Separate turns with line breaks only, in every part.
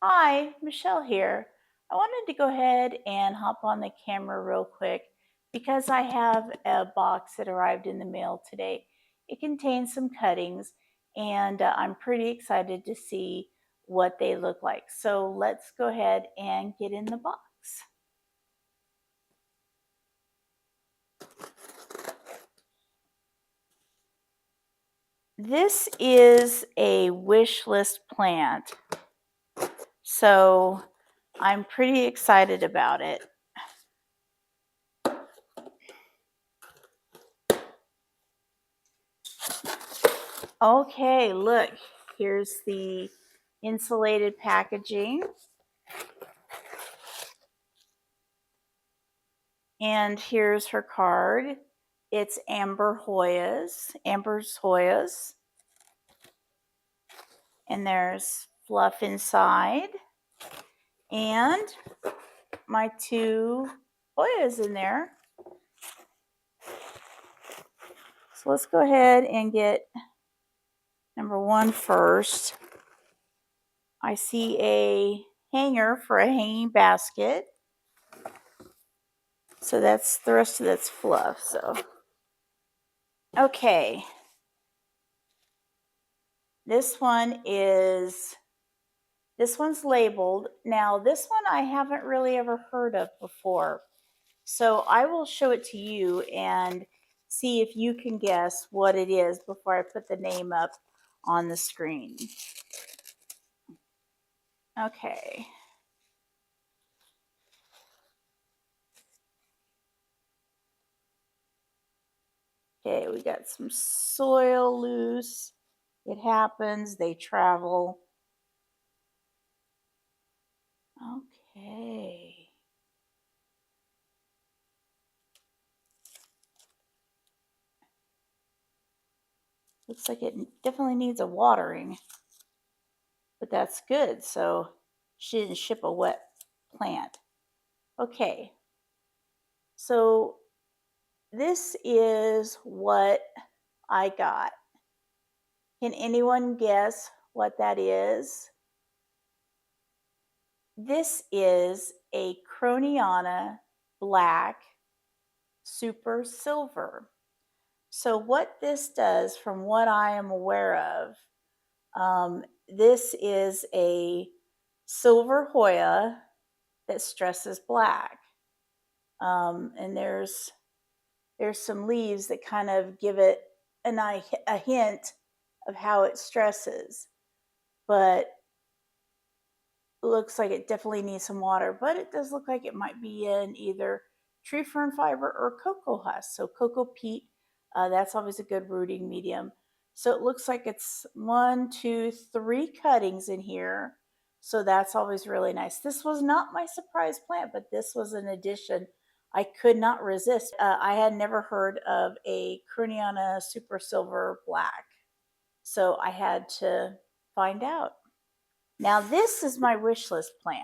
Hi, Michelle here. I wanted to go ahead and hop on the camera real quick because I have a box that arrived in the mail today. It contains some cuttings and I'm pretty excited to see what they look like. So let's go ahead and get in the box. This is a wish list plant, so I'm pretty excited about it. Okay, look, here's the insulated packaging. And here's her card. It's Amber's Hoyas. And there's fluff inside. And my two Hoyas in there. So let's go ahead and get number one first. I see a hanger for a hanging basket. So that's the rest of that's fluff. So, okay. This one's labeled. Now, this one I haven't really ever heard of before. So I will show it to you and see if you can guess what it is before I put the name up on the screen. Okay. Okay, we got some soil loose. It happens, they travel. Okay. Looks like it definitely needs a watering, but that's good. So she didn't ship a wet plant. Okay. So this is what I got. Can anyone guess what that is? This is a krohniana black super silver. So what this does, from what I am aware of, this is a silver Hoya that stresses black. And there's some leaves that kind of give it a hint of how it stresses. But looks like it definitely needs some water, but it does look like it might be in either tree fern fiber or cocoa husk. So cocoa peat, that's always a good rooting medium. So it looks like it's 1, 2, 3 cuttings in here. So that's always really nice. This was not my surprise plant, but this was an addition I could not resist. I had never heard of a krohniana super silver black, so I had to find out. Now this is my wish list plant.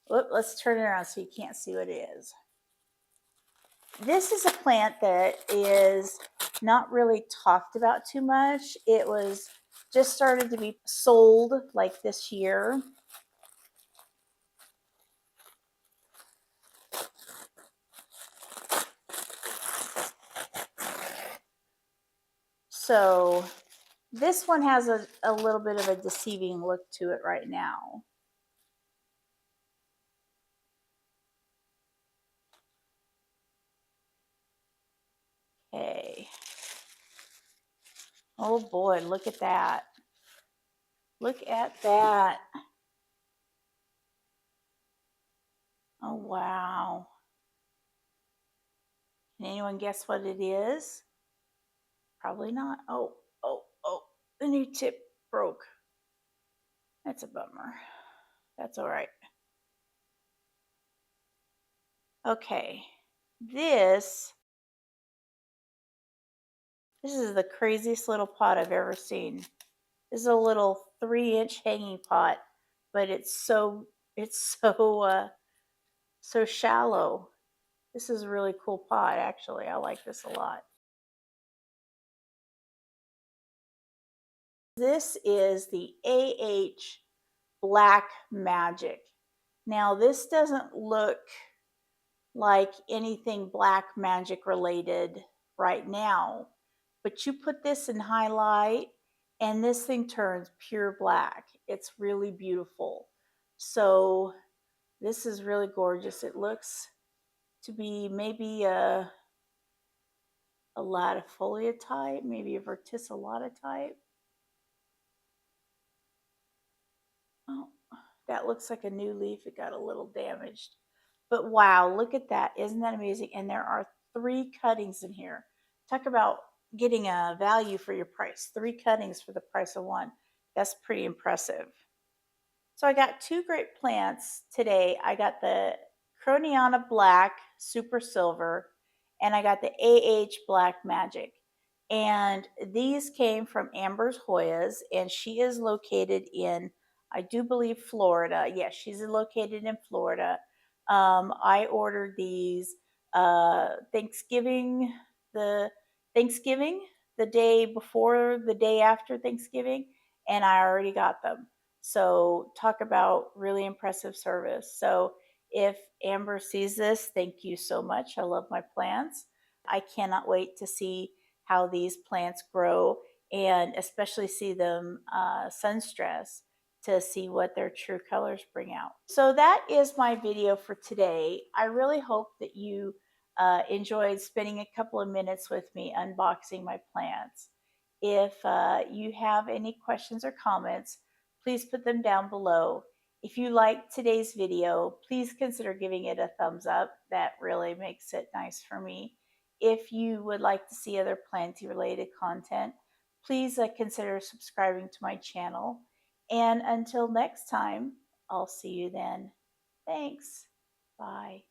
Let's turn it around so you can't see what it is. This is a plant that is not really talked about too much. It was just started to be sold like this year. So this one has a little bit of a deceiving look to it right now. Okay. Oh boy, look at that. Look at that. Oh wow. Can anyone guess what it is? Probably not. Oh, the new tip broke. That's a bummer. That's all right. Okay. This is the craziest little pot I've ever seen. This is a little 3-inch hanging pot, but it's so so shallow. This is a really cool pot, actually. I like this a lot. This is the AH Black Magic. Now, this doesn't look like anything black magic related right now, but you put this in highlight and this thing turns pure black. It's really beautiful. So, this is really gorgeous. It looks to be maybe a latifolia type, maybe a verticillata type. Oh, that looks like a new leaf. It got a little damaged. But wow, look at that. Isn't that amazing? And there are 3 cuttings in here. Talk about getting a value for your price. 3 cuttings for the price of one. That's pretty impressive. So I got 2 great plants today. I got the krohniana black super silver and I got the AH black magic. And these came from Amber's Hoyas, and she is located in, I do believe, Florida. Yes, she's located in Florida. I ordered these Thanksgiving, the Thanksgiving, the day before, the day after Thanksgiving, and I already got them. So talk about really impressive service. So if Amber sees this, thank you so much. I love my plants. I cannot wait to see how these plants grow and especially see them sun stress to see what their true colors bring out. So that is my video for today. I really hope that you enjoyed spending a couple of minutes with me unboxing my plants. If you have any questions or comments, please put them down below. If you liked today's video, please consider giving it a thumbs up. That really makes it nice for me. If you would like to see other planty related content, please consider subscribing to my channel. And until next time, I'll see you then. Thanks. Bye.